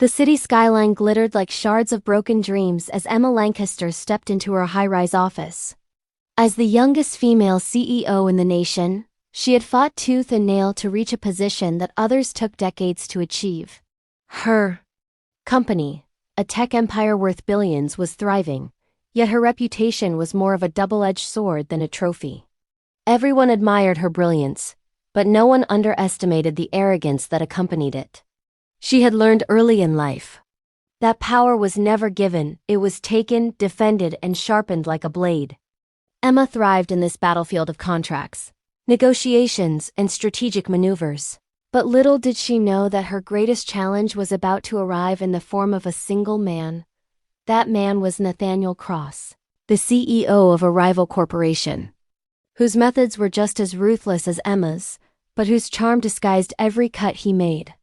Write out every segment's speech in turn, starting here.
The city skyline glittered like shards of broken dreams as Emma Lancaster stepped into her high-rise office. As the youngest female CEO in the nation, she had fought tooth and nail to reach a position that others took decades to achieve. Her company, a tech empire worth billions, was thriving, yet her reputation was more of a double-edged sword than a trophy. Everyone admired her brilliance, but no one underestimated the arrogance that accompanied it. She had learned early in life that power was never given, it was taken, defended, and sharpened like a blade. Emma thrived in this battlefield of contracts, negotiations, and strategic maneuvers. But little did she know that her greatest challenge was about to arrive in the form of a single man. That man was Nathaniel Cross, the CEO of a rival corporation, whose methods were just as ruthless as Emma's, but whose charm disguised every cut he made.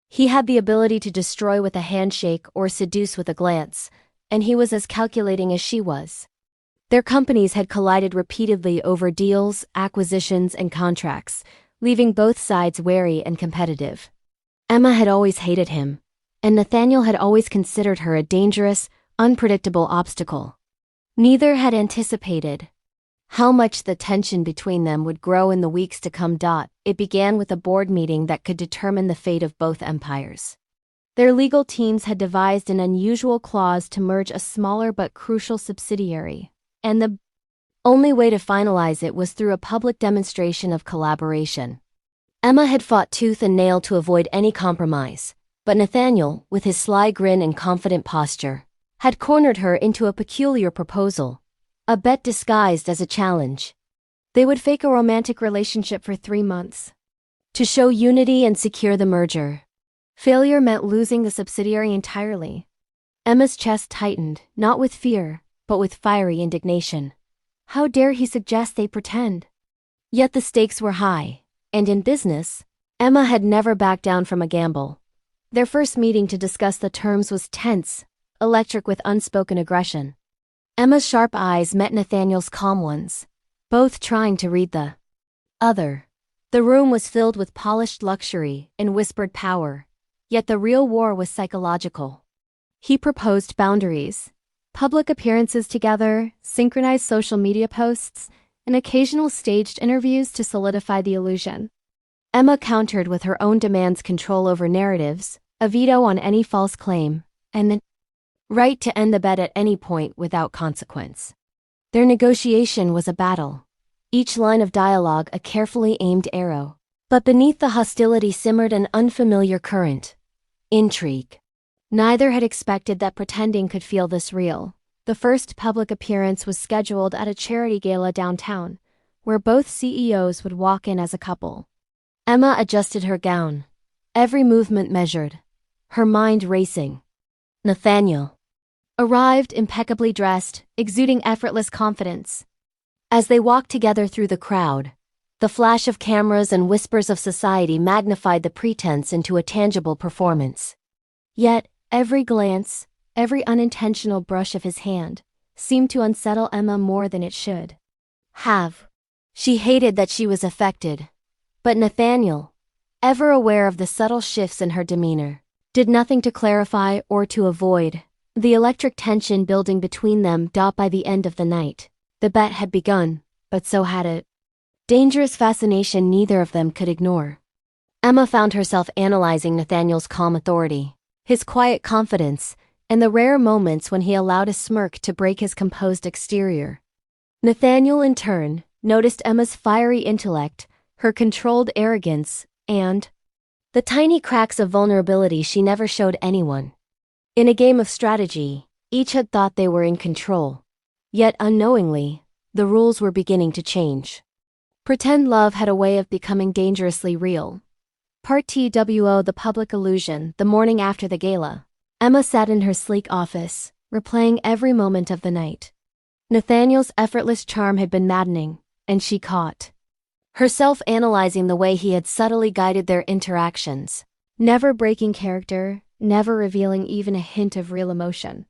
He had the ability to destroy with a handshake or seduce with a glance, and he was as calculating as she was. Their companies had collided repeatedly over deals, acquisitions, and contracts, leaving both sides wary and competitive. Emma had always hated him, and Nathaniel had always considered her a dangerous, unpredictable obstacle. Neither had anticipated how much the tension between them would grow in the weeks to come. It began with a board meeting that could determine the fate of both empires. Their legal teams had devised an unusual clause to merge a smaller but crucial subsidiary, and the only way to finalize it was through a public demonstration of collaboration. Emma had fought tooth and nail to avoid any compromise, but Nathaniel, with his sly grin and confident posture, had cornered her into a peculiar proposal. A bet disguised as a challenge. They would fake a romantic relationship for 3 months to show unity and secure the merger. Failure meant losing the subsidiary entirely. Emma's chest tightened, not with fear, but with fiery indignation. How dare he suggest they pretend? Yet the stakes were high, and in business, Emma had never backed down from a gamble. Their first meeting to discuss the terms was tense, electric with unspoken aggression. Emma's sharp eyes met Nathaniel's calm ones, both trying to read the other. The room was filled with polished luxury and whispered power, yet the real war was psychological. He proposed boundaries, public appearances together, synchronized social media posts, and occasional staged interviews to solidify the illusion. Emma countered with her own demands: control over narratives, a veto on any false claim, and the right to end the bet at any point without consequence. Their negotiation was a battle, each line of dialogue a carefully aimed arrow. But beneath the hostility simmered an unfamiliar current: intrigue. Neither had expected that pretending could feel this real. The first public appearance was scheduled at a charity gala downtown, where both CEOs would walk in as a couple. Emma adjusted her gown, every movement measured, her mind racing. Nathaniel arrived impeccably dressed, exuding effortless confidence. As they walked together through the crowd, the flash of cameras and whispers of society magnified the pretense into a tangible performance. Yet, every glance, every unintentional brush of his hand, seemed to unsettle Emma more than it should have. She hated that she was affected. But Nathaniel, ever aware of the subtle shifts in her demeanor, did nothing to clarify or to avoid the electric tension building between them. By the end of the night, the bet had begun, but so had a dangerous fascination neither of them could ignore. Emma found herself analyzing Nathaniel's calm authority, his quiet confidence, and the rare moments when he allowed a smirk to break his composed exterior. Nathaniel, in turn, noticed Emma's fiery intellect, her controlled arrogance, and the tiny cracks of vulnerability she never showed anyone. In a game of strategy, each had thought they were in control. Yet unknowingly, the rules were beginning to change. Pretend love had a way of becoming dangerously real. Part TWO: The Public Illusion. The morning after the gala, Emma sat in her sleek office, replaying every moment of the night. Nathaniel's effortless charm had been maddening, and she caught herself analyzing the way he had subtly guided their interactions, never breaking character, never revealing even a hint of real emotion.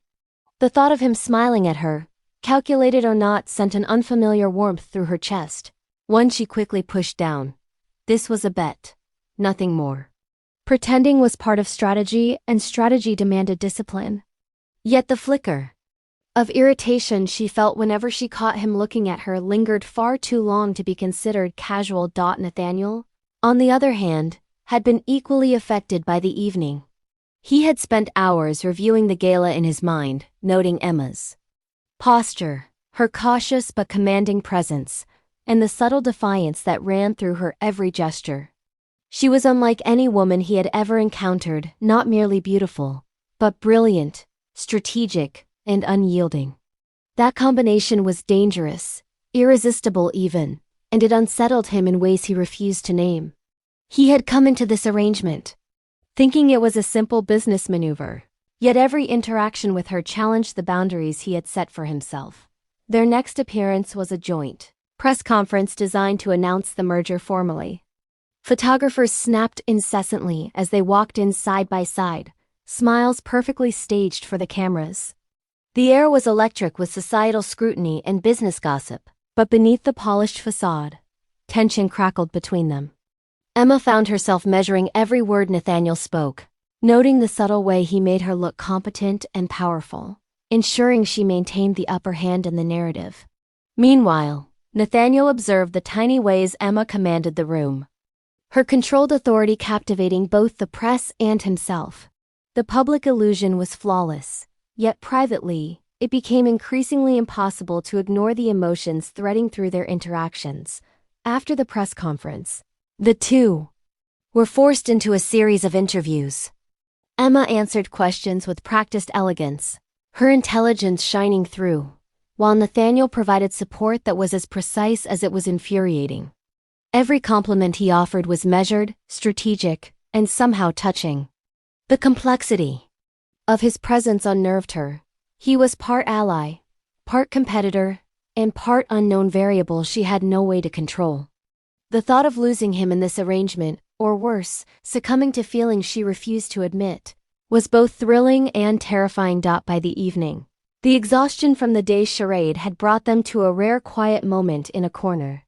The thought of him smiling at her, calculated or not, sent an unfamiliar warmth through her chest, one she quickly pushed down. This was a bet, nothing more. Pretending was part of strategy, and strategy demanded discipline. Yet the flicker of irritation she felt whenever she caught him looking at her lingered far too long to be considered casual. Nathaniel, on the other hand, had been equally affected by the evening. He had spent hours reviewing the gala in his mind, noting Emma's posture, her cautious but commanding presence, and the subtle defiance that ran through her every gesture. She was unlike any woman he had ever encountered, not merely beautiful, but brilliant, strategic, and unyielding. That combination was dangerous, irresistible even, and it unsettled him in ways he refused to name. He had come into this arrangement thinking it was a simple business maneuver, yet every interaction with her challenged the boundaries he had set for himself. Their next appearance was a joint press conference designed to announce the merger formally. Photographers snapped incessantly as they walked in side by side, smiles perfectly staged for the cameras. The air was electric with societal scrutiny and business gossip, but beneath the polished facade, tension crackled between them. Emma found herself measuring every word Nathaniel spoke, noting the subtle way he made her look competent and powerful, ensuring she maintained the upper hand in the narrative. Meanwhile, Nathaniel observed the tiny ways Emma commanded the room, her controlled authority captivating both the press and himself. The public illusion was flawless, yet privately, it became increasingly impossible to ignore the emotions threading through their interactions. After the press conference, the two were forced into a series of interviews. Emma answered questions with practiced elegance, her intelligence shining through, while Nathaniel provided support that was as precise as it was infuriating. Every compliment he offered was measured, strategic, and somehow touching. The complexity of his presence unnerved her. He was part ally, part competitor, and part unknown variable she had no way to control. The thought of losing him in this arrangement, or worse, succumbing to feelings she refused to admit, was both thrilling and terrifying. By the evening, the exhaustion from the day's charade had brought them to a rare quiet moment in a corner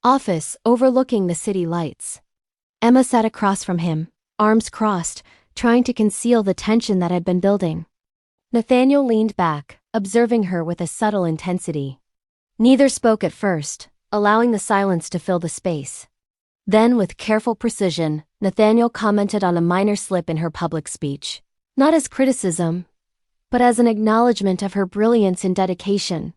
office overlooking the city lights. Emma sat across from him, arms crossed, trying to conceal the tension that had been building. Nathaniel leaned back, observing her with a subtle intensity. Neither spoke at first, allowing the silence to fill the space. Then, with careful precision, Nathaniel commented on a minor slip in her public speech, not as criticism, but as an acknowledgement of her brilliance and dedication.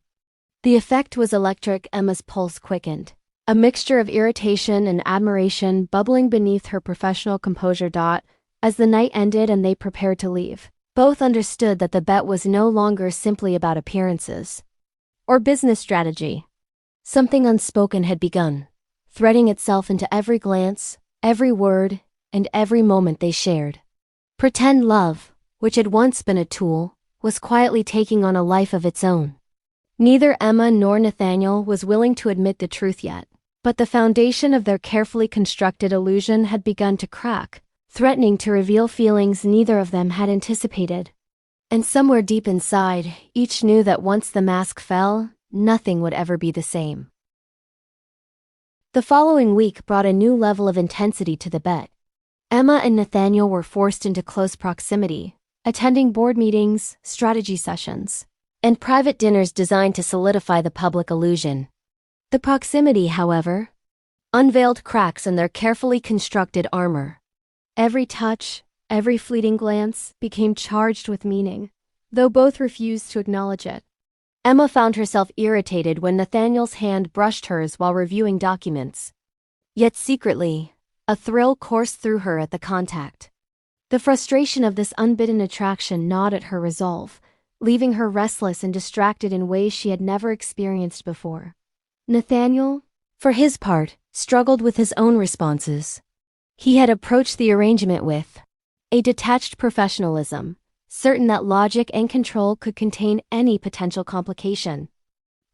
The effect was electric. Emma's pulse quickened, a mixture of irritation and admiration bubbling beneath her professional composure. As the night ended and they prepared to leave, both understood that the bet was no longer simply about appearances or business strategy. Something unspoken had begun, threading itself into every glance, every word, and every moment they shared. Pretend love, which had once been a tool, was quietly taking on a life of its own. Neither Emma nor Nathaniel was willing to admit the truth yet, but the foundation of their carefully constructed illusion had begun to crack, threatening to reveal feelings neither of them had anticipated. And somewhere deep inside, each knew that once the mask fell, nothing would ever be the same. The following week brought a new level of intensity to the bet. Emma and Nathaniel were forced into close proximity, attending board meetings, strategy sessions, and private dinners designed to solidify the public illusion. The proximity, however, unveiled cracks in their carefully constructed armor. Every touch, every fleeting glance became charged with meaning, though both refused to acknowledge it. Emma found herself irritated when Nathaniel's hand brushed hers while reviewing documents. Yet secretly, a thrill coursed through her at the contact. The frustration of this unbidden attraction gnawed at her resolve, leaving her restless and distracted in ways she had never experienced before. Nathaniel, for his part, struggled with his own responses. He had approached the arrangement with a detached professionalism, certain that logic and control could contain any potential complication.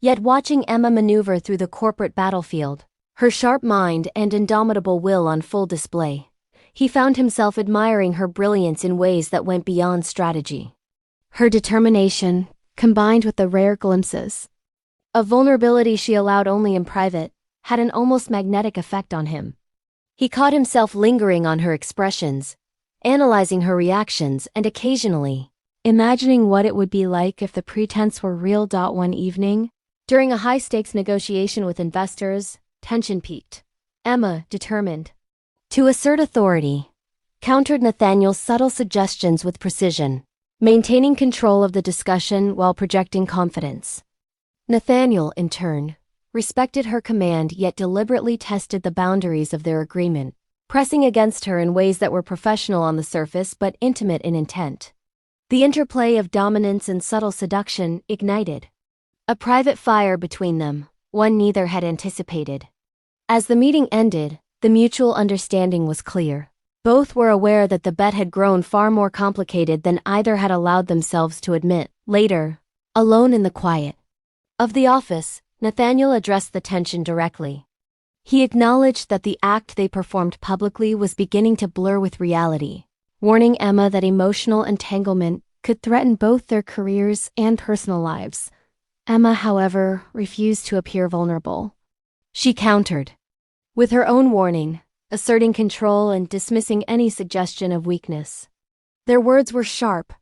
Yet watching Emma maneuver through the corporate battlefield, her sharp mind and indomitable will on full display, he found himself admiring her brilliance in ways that went beyond strategy. Her determination, combined with the rare glimpses of vulnerability she allowed only in private, had an almost magnetic effect on him. He caught himself lingering on her expressions, analyzing her reactions and occasionally imagining what it would be like if the pretense were real. One evening, during a high-stakes negotiation with investors, tension peaked. Emma, determined to assert authority, countered Nathaniel's subtle suggestions with precision, maintaining control of the discussion while projecting confidence. Nathaniel, in turn, respected her command yet deliberately tested the boundaries of their agreement, pressing against her in ways that were professional on the surface but intimate in intent. The interplay of dominance and subtle seduction ignited a private fire between them, one neither had anticipated. As the meeting ended, the mutual understanding was clear. Both were aware that the bet had grown far more complicated than either had allowed themselves to admit. Later, alone in the quiet of the office, Nathaniel addressed the tension directly. He acknowledged that the act they performed publicly was beginning to blur with reality, warning Emma that emotional entanglement could threaten both their careers and personal lives. Emma, however, refused to appear vulnerable. She countered with her own warning, asserting control and dismissing any suggestion of weakness. Their words were sharp,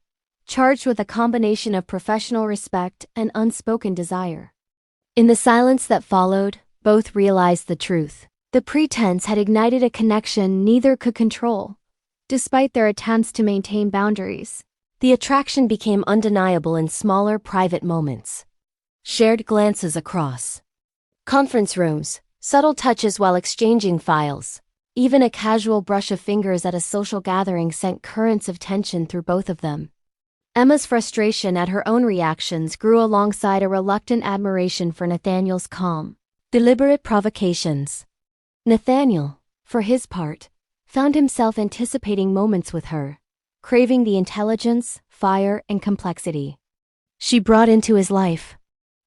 charged with a combination of professional respect and unspoken desire. In the silence that followed, both realized the truth. The pretense had ignited a connection neither could control. Despite their attempts to maintain boundaries, the attraction became undeniable in smaller private moments. Shared glances across conference rooms, subtle touches while exchanging files, even a casual brush of fingers at a social gathering sent currents of tension through both of them. Emma's frustration at her own reactions grew alongside a reluctant admiration for Nathaniel's calm, deliberate provocations. Nathaniel, for his part, found himself anticipating moments with her, craving the intelligence, fire, and complexity she brought into his life.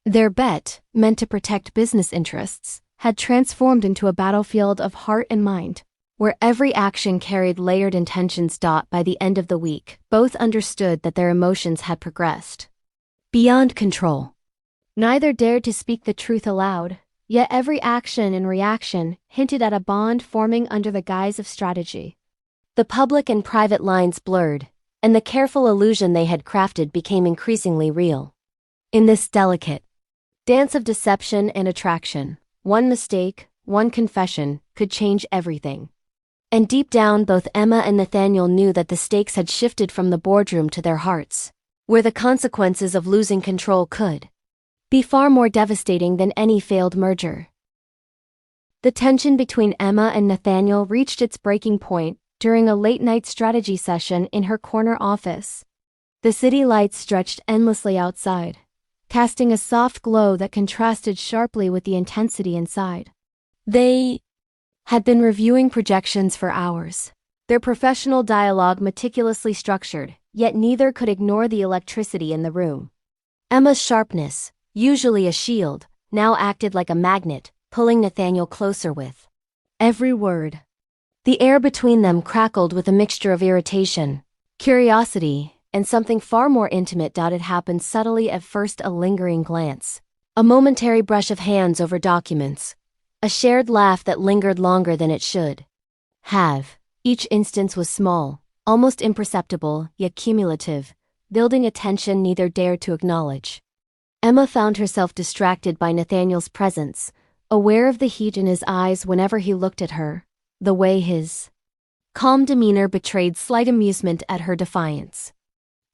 Their bet, meant to protect business interests, had transformed into a battlefield of heart and mind, where every action carried layered intentions. By the end of the week, both understood that their emotions had progressed beyond control. Neither dared to speak the truth aloud, yet every action and reaction hinted at a bond forming under the guise of strategy. The public and private lines blurred, and the careful illusion they had crafted became increasingly real. In this delicate dance of deception and attraction, one mistake, one confession, could change everything. And deep down, both Emma and Nathaniel knew that the stakes had shifted from the boardroom to their hearts, where the consequences of losing control could be far more devastating than any failed merger. The tension between Emma and Nathaniel reached its breaking point during a late-night strategy session in her corner office. The city lights stretched endlessly outside, casting a soft glow that contrasted sharply with the intensity inside. They had been reviewing projections for hours, their professional dialogue meticulously structured, yet neither could ignore the electricity in the room. Emma's sharpness, usually a shield, now acted like a magnet, pulling Nathaniel closer with every word. The air between them crackled with a mixture of irritation, curiosity, and something far more intimate. It happened subtly at first, a lingering glance, a momentary brush of hands over documents, a shared laugh that lingered longer than it should have. Each instance was small, almost imperceptible, yet cumulative, building a tension neither dared to acknowledge. Emma found herself distracted by Nathaniel's presence, aware of the heat in his eyes whenever he looked at her, the way his calm demeanor betrayed slight amusement at her defiance.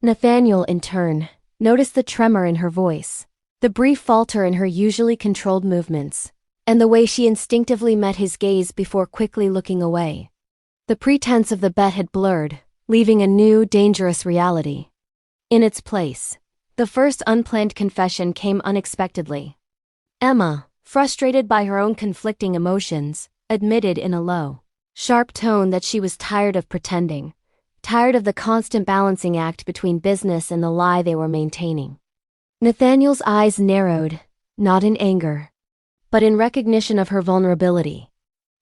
Nathaniel, in turn, noticed the tremor in her voice, the brief falter in her usually controlled movements, and the way she instinctively met his gaze before quickly looking away. The pretense of the bet had blurred, leaving a new, dangerous reality in its place. The first unplanned confession came unexpectedly. Emma, frustrated by her own conflicting emotions, admitted in a low, sharp tone that she was tired of pretending, tired of the constant balancing act between business and the lie they were maintaining. Nathaniel's eyes narrowed, not in anger, but in recognition of her vulnerability.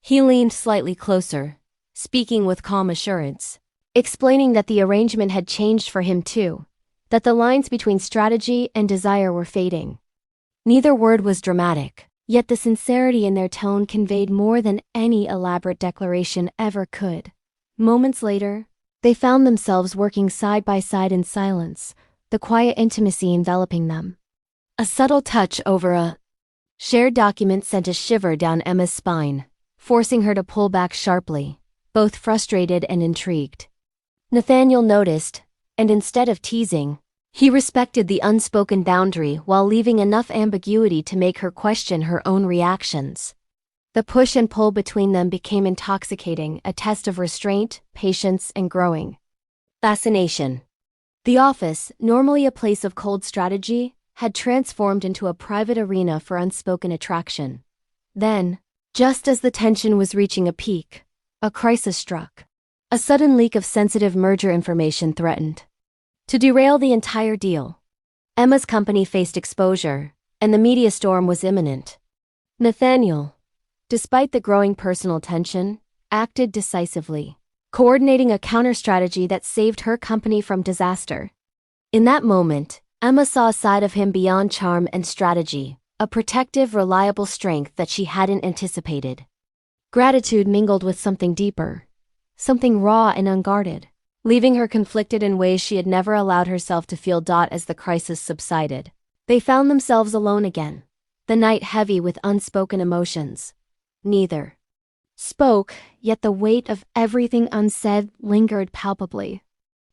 He leaned slightly closer, speaking with calm assurance, explaining that the arrangement had changed for him too, that the lines between strategy and desire were fading. Neither word was dramatic, Yet the sincerity in their tone conveyed more than any elaborate declaration ever could. Moments later, they found themselves working side by side in silence, the quiet intimacy enveloping them. A subtle touch over a shared document sent a shiver down Emma's spine, forcing her to pull back sharply, both frustrated and intrigued. Nathaniel noticed, and instead of teasing, he respected the unspoken boundary while leaving enough ambiguity to make her question her own reactions. The push and pull between them became intoxicating, a test of restraint, patience, and growing fascination. The office, normally a place of cold strategy, had transformed into a private arena for unspoken attraction. Then, just as the tension was reaching a peak, a crisis struck. A sudden leak of sensitive merger information threatened to derail the entire deal. Emma's company faced exposure, and the media storm was imminent. Nathaniel, despite the growing personal tension, acted decisively, coordinating a counter-strategy that saved her company from disaster. In that moment, Emma saw a side of him beyond charm and strategy, a protective, reliable strength that she hadn't anticipated. Gratitude mingled with something deeper, something raw and unguarded, leaving her conflicted in ways she had never allowed herself to feel. As the crisis subsided, they found themselves alone again, the night heavy with unspoken emotions. Neither spoke, yet the weight of everything unsaid lingered palpably.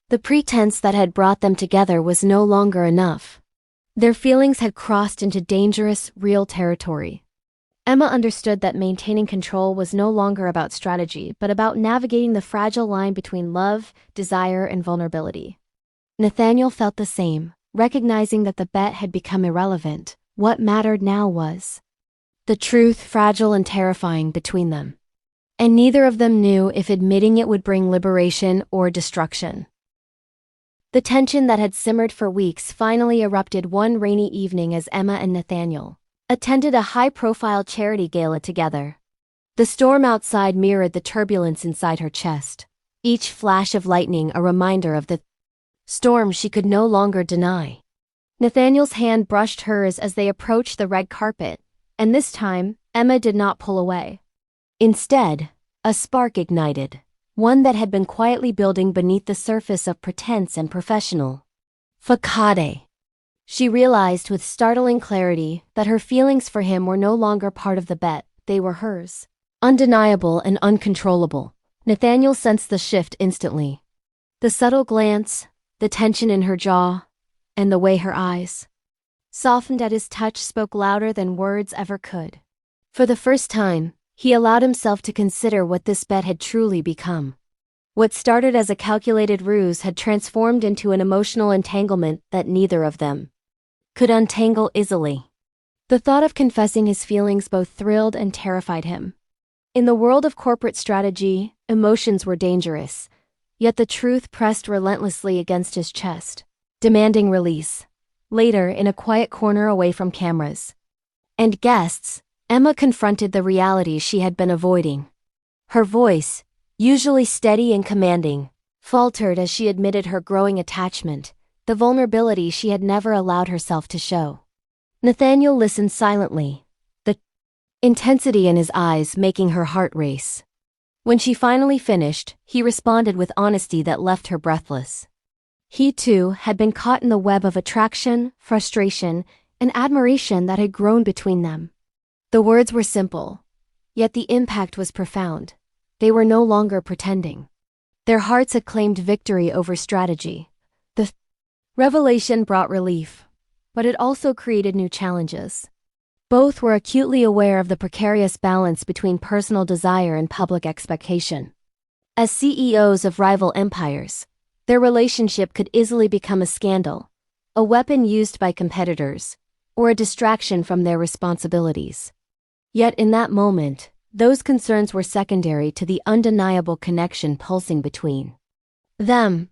The pretense that had brought them together was no longer enough. Their feelings had crossed into dangerous, real territory. Emma understood that maintaining control was no longer about strategy, but about navigating the fragile line between love, desire, and vulnerability. Nathaniel felt the same, recognizing that the bet had become irrelevant. What mattered now was the truth, fragile and terrifying, between them. And neither of them knew if admitting it would bring liberation or destruction. The tension that had simmered for weeks finally erupted one rainy evening as Emma and Nathaniel attended a high-profile charity gala together. The storm outside mirrored the turbulence inside her chest, each flash of lightning a reminder of the storm she could no longer deny. Nathaniel's hand brushed hers as they approached the red carpet, and this time, Emma did not pull away. Instead, a spark ignited, one that had been quietly building beneath the surface of pretense and professional facade. She realized with startling clarity that her feelings for him were no longer part of the bet, they were hers. Undeniable and uncontrollable. Nathaniel sensed the shift instantly. The subtle glance, the tension in her jaw, and the way her eyes softened at his touch spoke louder than words ever could. For the first time, he allowed himself to consider what this bet had truly become. What started as a calculated ruse had transformed into an emotional entanglement that neither of them could untangle easily. The thought of confessing his feelings both thrilled and terrified him. In the world of corporate strategy, emotions were dangerous, yet the truth pressed relentlessly against his chest, demanding release. Later, in a quiet corner away from cameras and guests, Emma confronted the reality she had been avoiding. Her voice, usually steady and commanding, faltered as she admitted her growing attachment, the vulnerability she had never allowed herself to show. Nathaniel listened silently, the intensity in his eyes making her heart race. When she finally finished, he responded with honesty that left her breathless. He, too, had been caught in the web of attraction, frustration, and admiration that had grown between them. The words were simple, yet the impact was profound. They were no longer pretending. Their hearts had claimed victory over strategy. The revelation brought relief, but it also created new challenges. Both were acutely aware of the precarious balance between personal desire and public expectation. As CEOs of rival empires, their relationship could easily become a scandal, a weapon used by competitors, or a distraction from their responsibilities. Yet in that moment, those concerns were secondary to the undeniable connection pulsing between them.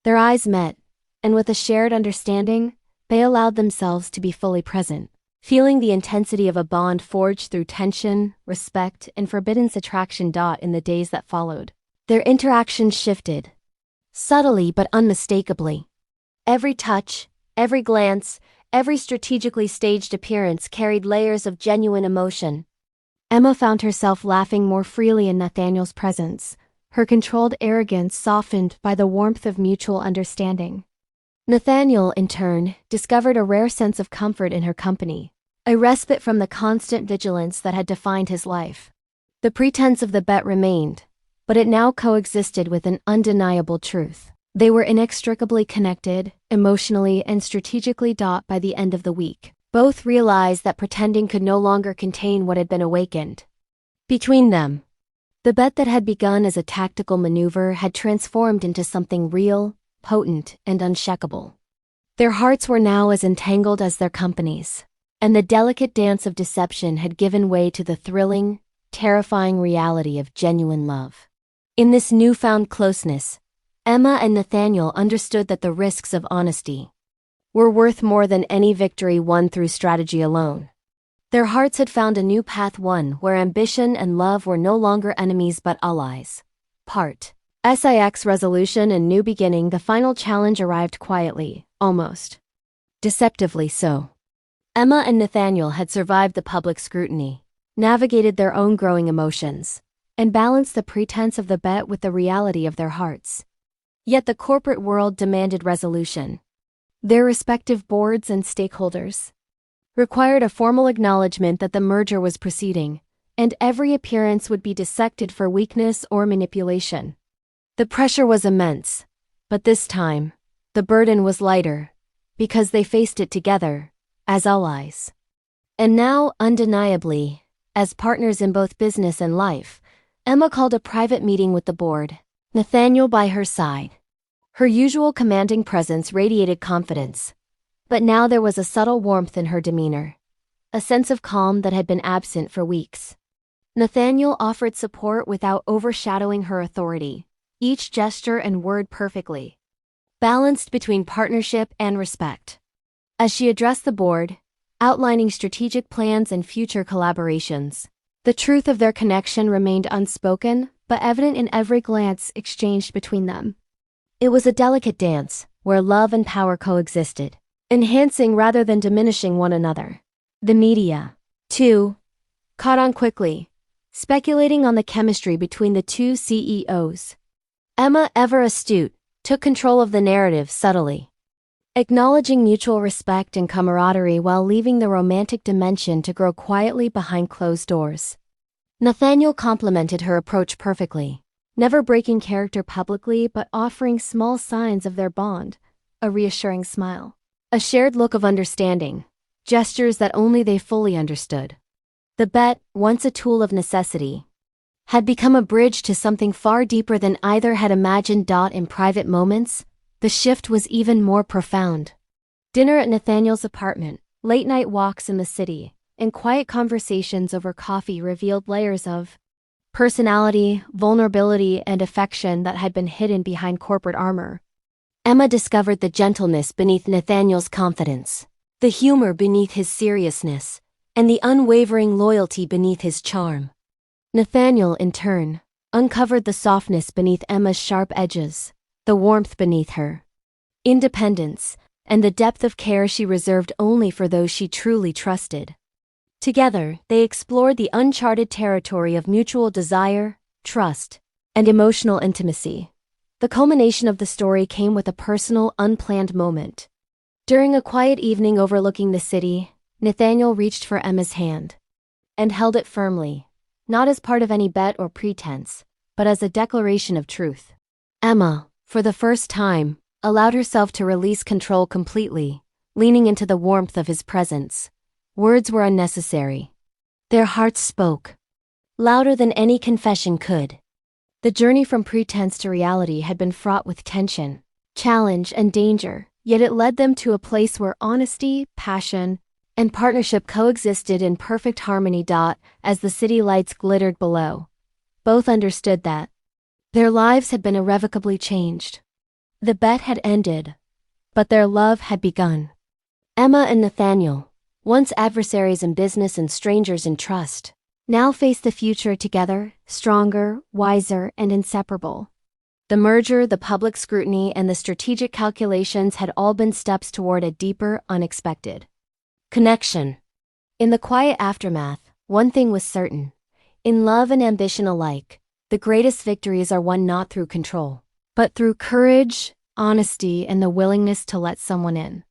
Their eyes met, and with a shared understanding, they allowed themselves to be fully present, feeling the intensity of a bond forged through tension, respect, and forbidden attraction. In the days that followed, their interactions shifted, subtly but unmistakably. Every touch, every glance, Every strategically staged appearance carried layers of genuine emotion. Emma found herself laughing more freely in Nathaniel's presence, her controlled arrogance softened by the warmth of mutual understanding. Nathaniel, in turn, discovered a rare sense of comfort in her company, a respite from the constant vigilance that had defined his life. The pretense of the bet remained, but it now coexisted with an undeniable truth. They were inextricably connected, emotionally and strategically. By the end of the week, both realized that pretending could no longer contain what had been awakened. Between them, the bet that had begun as a tactical maneuver had transformed into something real, potent, and unshakable. Their hearts were now as entangled as their companies, and the delicate dance of deception had given way to the thrilling, terrifying reality of genuine love. In this newfound closeness, Emma and Nathaniel understood that the risks of honesty were worth more than any victory won through strategy alone. Their hearts had found a new path, one where ambition and love were no longer enemies but allies. Part SIX resolution and new beginning. The final challenge arrived quietly, almost deceptively so. Emma and Nathaniel had survived the public scrutiny, navigated their own growing emotions, and balanced the pretense of the bet with the reality of their hearts. Yet the corporate world demanded resolution. Their respective boards and stakeholders required a formal acknowledgement that the merger was proceeding, and every appearance would be dissected for weakness or manipulation. The pressure was immense, but this time, the burden was lighter, because they faced it together, as allies. And now, undeniably, as partners in both business and life, Emma called a private meeting with the board, Nathaniel by her side. Her usual commanding presence radiated confidence, but now there was a subtle warmth in her demeanor, a sense of calm that had been absent for weeks. Nathaniel offered support without overshadowing her authority, each gesture and word perfectly balanced between partnership and respect. As she addressed the board, outlining strategic plans and future collaborations, the truth of their connection remained unspoken but evident in every glance exchanged between them. It was a delicate dance, where love and power coexisted, enhancing rather than diminishing one another. The media, too, caught on quickly, speculating on the chemistry between the two CEOs. Emma, ever astute, took control of the narrative subtly, acknowledging mutual respect and camaraderie while leaving the romantic dimension to grow quietly behind closed doors. Nathaniel complimented her approach perfectly, never breaking character publicly but offering small signs of their bond, a reassuring smile, a shared look of understanding, gestures that only they fully understood. The bet, once a tool of necessity, had become a bridge to something far deeper than either had imagined. In private moments, the shift was even more profound. Dinner at Nathaniel's apartment, late-night walks in the city, and quiet conversations over coffee revealed layers of personality, vulnerability, and affection that had been hidden behind corporate armor. Emma discovered the gentleness beneath Nathaniel's confidence, the humor beneath his seriousness, and the unwavering loyalty beneath his charm. Nathaniel, in turn, uncovered the softness beneath Emma's sharp edges, the warmth beneath her independence, and the depth of care she reserved only for those she truly trusted. Together, they explored the uncharted territory of mutual desire, trust, and emotional intimacy. The culmination of the story came with a personal, unplanned moment. During a quiet evening overlooking the city, Nathaniel reached for Emma's hand and held it firmly, not as part of any bet or pretense, but as a declaration of truth. Emma, for the first time, allowed herself to release control completely, leaning into the warmth of his presence. Words were unnecessary. Their hearts spoke, louder than any confession could. The journey from pretense to reality had been fraught with tension, challenge, and danger, yet it led them to a place where honesty, passion, and partnership coexisted in perfect harmony. As the city lights glittered below, both understood that their lives had been irrevocably changed. The bet had ended, but their love had begun. Emma and Nathaniel, once adversaries in business and strangers in trust, now faced the future together, stronger, wiser, and inseparable. The merger, the public scrutiny, and the strategic calculations had all been steps toward a deeper, unexpected connection. In the quiet aftermath, one thing was certain. In love and ambition alike, the greatest victories are won not through control, but through courage, honesty, and the willingness to let someone in.